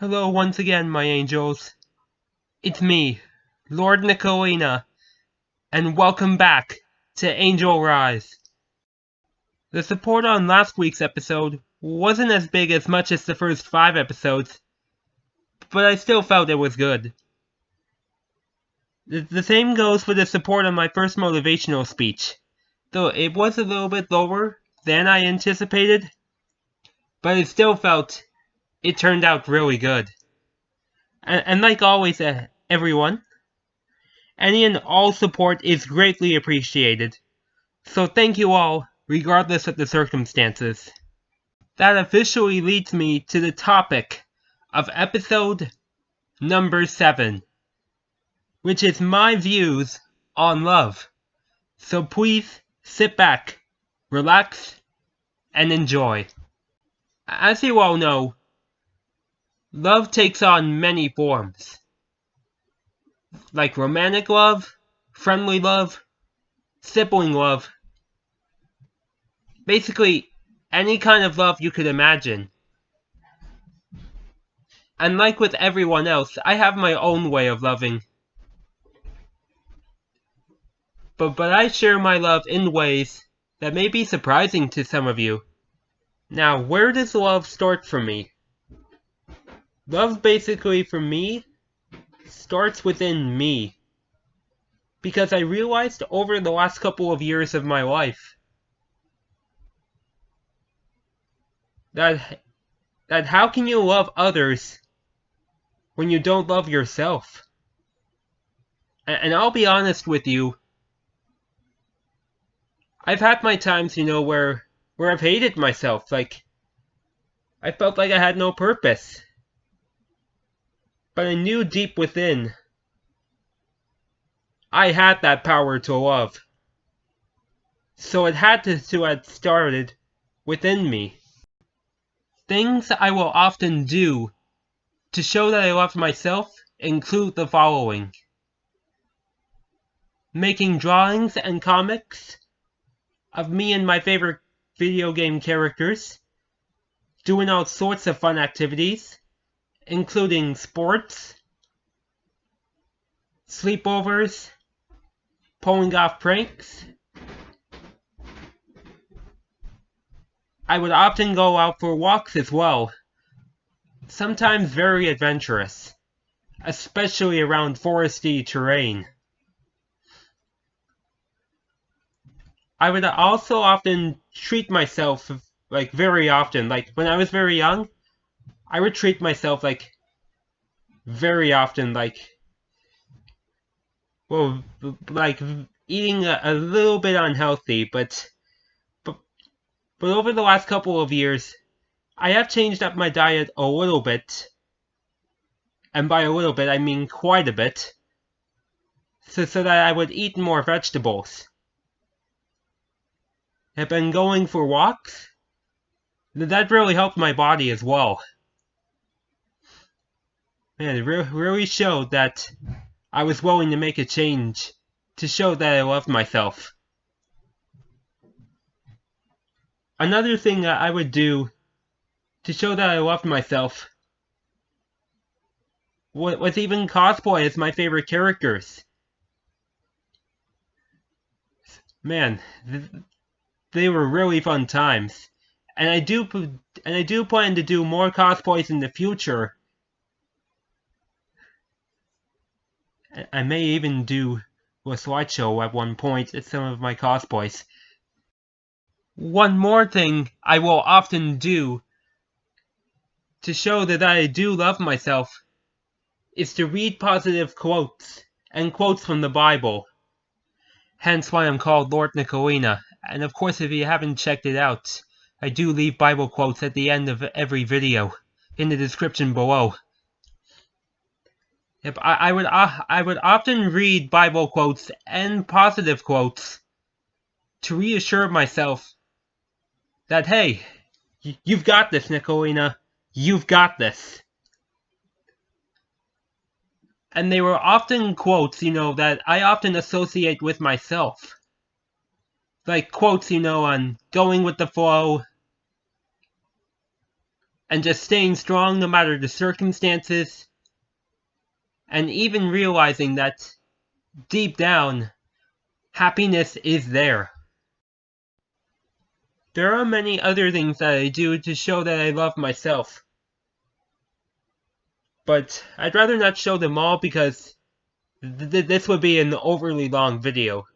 Hello once again, my angels. It's me, Lord Nicholina, and welcome back to Angel Rise. The support on last week's episode wasn't as big as much as the first 5 episodes, but I still felt it was good. The same goes for the support on my first motivational speech, though it was a little bit lower than I anticipated, but I still felt it turned out really good. And like always, everyone, any and all support is greatly appreciated. So thank you all, regardless of the circumstances. That officially leads me to the topic of episode number 7, which is my views on love. So please sit back, relax, and enjoy. As you all know, love takes on many forms, like romantic love, friendly love, sibling love, basically any kind of love you could imagine. And like with everyone else, I have my own way of loving. But I share my love in ways that may be surprising to some of you. Now, where does love start for me? Love basically for me starts within me. Because I realized over the last couple of years of my life that how can you love others when you don't love yourself? And I'll be honest with you, I've had my times, where I've hated myself, like, I felt like I had no purpose. But I knew deep within, I had that power to love. So it had to have started within me. Things I will often do to show that I love myself include the following: making drawings and comics of me and my favorite video game characters, doing all sorts of fun activities, including sports, sleepovers, pulling off pranks. I would often go out for walks as well, sometimes very adventurous, especially around foresty terrain. I would also often treat myself, very often. Like, when I was very young, I would treat myself, very often, eating a little bit unhealthy, but over the last couple of years, I have changed up my diet a little bit, and by a little bit, I mean quite a bit, so that I would eat more vegetables. I've been going for walks. That really helped my body as well. Man, it really showed that I was willing to make a change to show that I loved myself. Another thing that I would do to show that I loved myself was even cosplay as my favorite characters. Man, they were really fun times, and I do plan to do more cosplays in the future. I may even do a slideshow at one point at some of my cosplays. One more thing I will often do to show that I do love myself is to read positive quotes and quotes from the Bible. Hence why I'm called Lord Nicholina. And of course, if you haven't checked it out, I do leave Bible quotes at the end of every video, in the description below. I would often read Bible quotes and positive quotes to reassure myself that, hey, you've got this, Nicholina. You've got this. And they were often quotes, that I often associate with myself. Like quotes, on going with the flow, and just staying strong no matter the circumstances, and even realizing that deep down, happiness is there. There are many other things that I do to show that I love myself, but I'd rather not show them all because this would be an overly long video.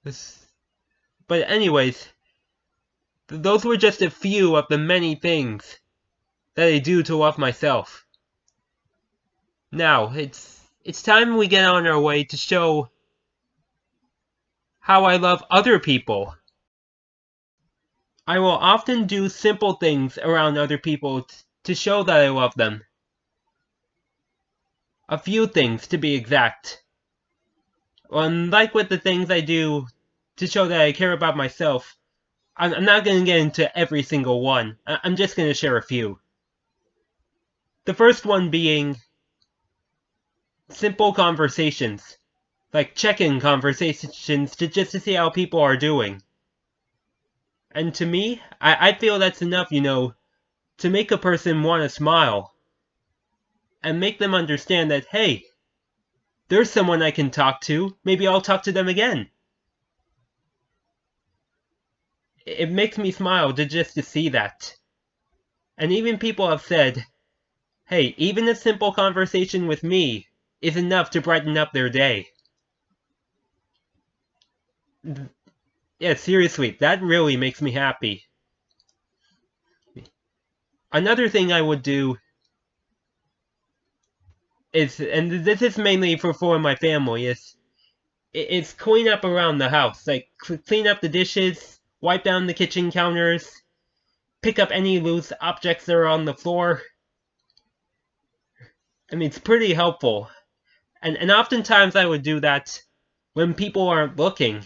But anyways, those were just a few of the many things that I do to love myself. Now, it's time we get on our way to show how I love other people. I will often do simple things around other people to show that I love them. A few things, to be exact. Unlike with the things I do to show that I care about myself, I'm not going to get into every single one. I'm just going to share a few. The first one being simple conversations. Like check-in conversations just to see how people are doing. And to me, I feel that's enough, to make a person want to smile. And make them understand that, hey, there's someone I can talk to. Maybe I'll talk to them again. It makes me smile just to see that. And even people have said, hey, even a simple conversation with me is enough to brighten up their day. Yeah, seriously, that really makes me happy. Another thing I would do is, and this is mainly for my family, is clean up around the house. Like, clean up the dishes, wipe down the kitchen counters, pick up any loose objects that are on the floor. I mean, it's pretty helpful. And oftentimes I would do that when people aren't looking.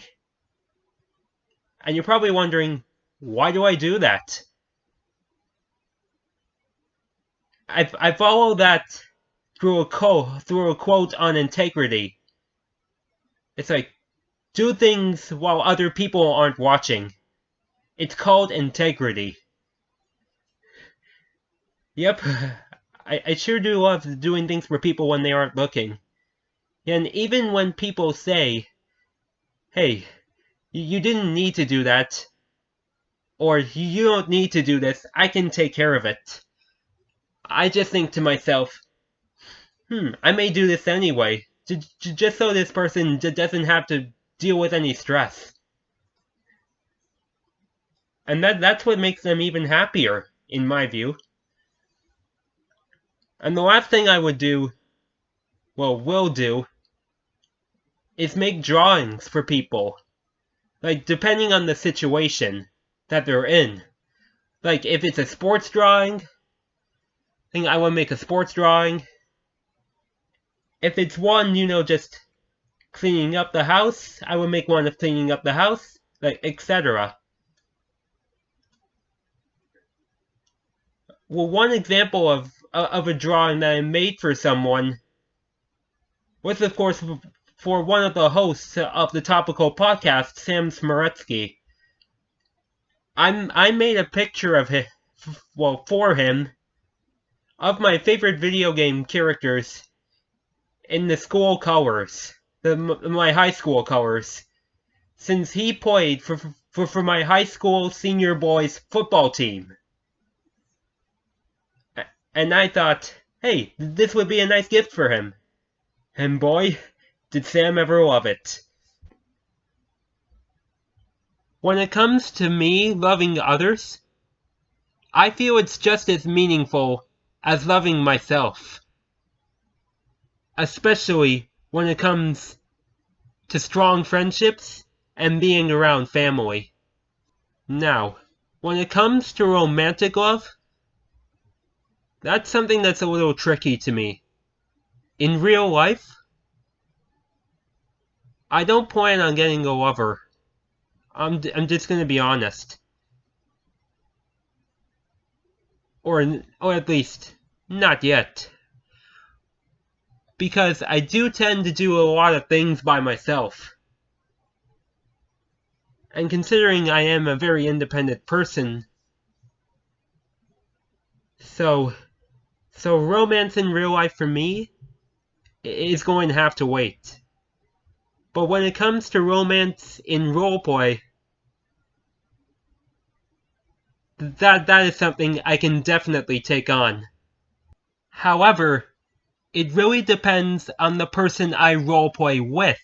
And you're probably wondering, why do I do that? I follow that through a quote on integrity. It's like, do things while other people aren't watching. It's called integrity. Yep, I sure do love doing things for people when they aren't looking. And even when people say, hey, you didn't need to do that, or you don't need to do this, I can take care of it. I just think to myself, I may do this anyway, just so this person doesn't have to deal with any stress. And that's what makes them even happier, in my view. And the last thing I would do, will do, is make drawings for people. Like, depending on the situation that they're in. Like, if it's a sports drawing, I think I want to make a sports drawing. If it's one, just cleaning up the house, I will make one of cleaning up the house, like, etc. Well, one example of a drawing that I made for someone was, of course, for one of the hosts of the topical podcast, Sam Smoretsky. I made a picture of him, for him, of my favorite video game characters in the school colors, my high school colors, since he played for my high school senior boys football team. And I thought, hey, this would be a nice gift for him. And boy, did Sam ever love it. When it comes to me loving others, I feel it's just as meaningful as loving myself. Especially when it comes to strong friendships and being around family. Now, when it comes to romantic love, that's something that's a little tricky to me. In real life, I don't plan on getting a lover. I'm just gonna be honest. Or at least, not yet. Because I do tend to do a lot of things by myself. And considering I am a very independent person, So romance in real life for me is going to have to wait. But when it comes to romance in roleplay, that is something I can definitely take on. However, it really depends on the person I roleplay with.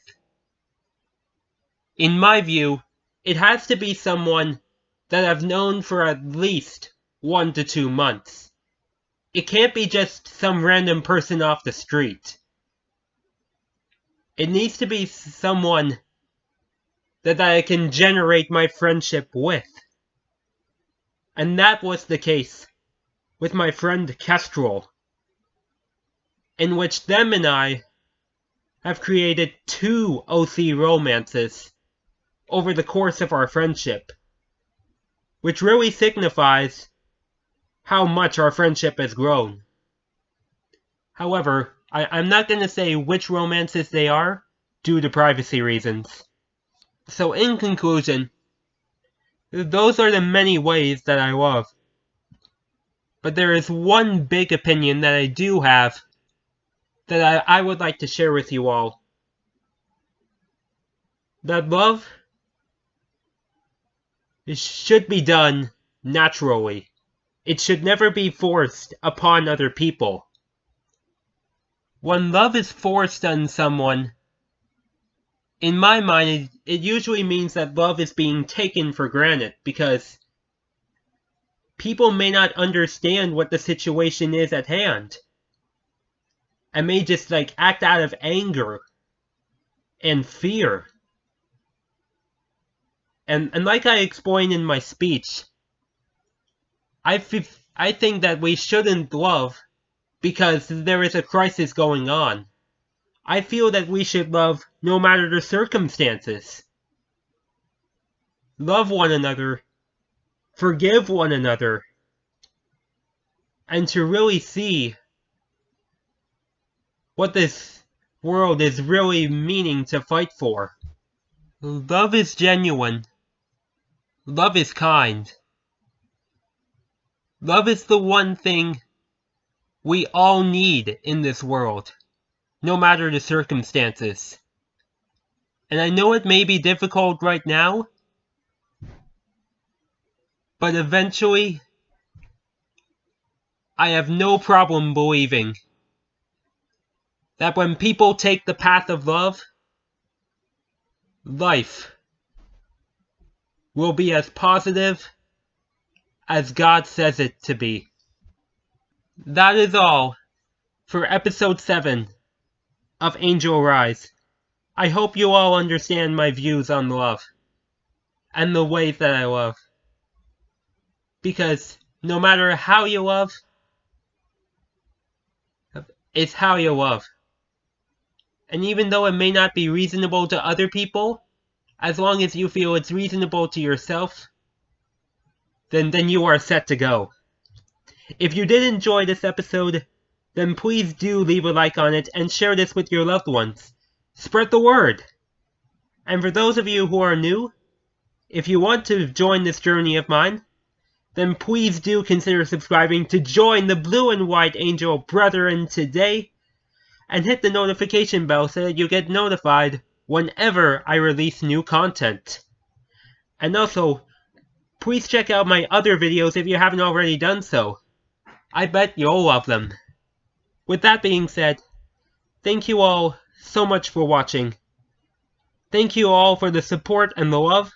In my view, it has to be someone that I've known for at least 1 to 2 months. It can't be just some random person off the street. It needs to be someone that I can generate my friendship with. And that was the case with my friend Kestrel, in which them and I have created 2 OC romances over the course of our friendship, which really signifies how much our friendship has grown. However, I'm not going to say which romances they are due to privacy reasons. So in conclusion, those are the many ways that I love. But there is one big opinion that I do have that I would like to share with you all. That love should be done naturally. It should never be forced upon other people. When love is forced on someone, in my mind, it usually means that love is being taken for granted, because people may not understand what the situation is at hand, and may just act out of anger and fear. And like I explained in my speech, I think that we shouldn't love because there is a crisis going on. I feel that we should love no matter the circumstances. Love one another, forgive one another, and to really see what this world is really meaning to fight for. Love is genuine. Love is kind. Love is the one thing we all need in this world, no matter the circumstances. And I know it may be difficult right now, but eventually, I have no problem believing that when people take the path of love, life will be as positive as God says it to be. That is all for episode 7 of Angel Rise. I hope you all understand my views on love and the ways that I love. Because no matter how you love, it's how you love. And even though it may not be reasonable to other people, as long as you feel it's reasonable to yourself, then you are set to go. If you did enjoy this episode, then please do leave a like on it and share this with your loved ones. Spread the word! And for those of you who are new, if you want to join this journey of mine, then please do consider subscribing to join the Blue and White Angel Brethren today, and hit the notification bell so that you get notified whenever I release new content. And also, please check out my other videos if you haven't already done so. I bet you'll love them. With that being said, thank you all so much for watching. Thank you all for the support and the love.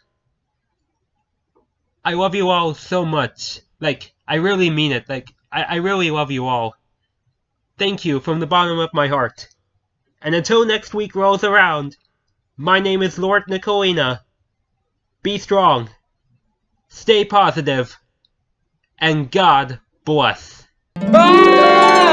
I love you all so much. I really mean it. I really love you all. Thank you from the bottom of my heart. And until next week rolls around, my name is Lord Nicholina. Be strong, stay positive, and God bless. Oh!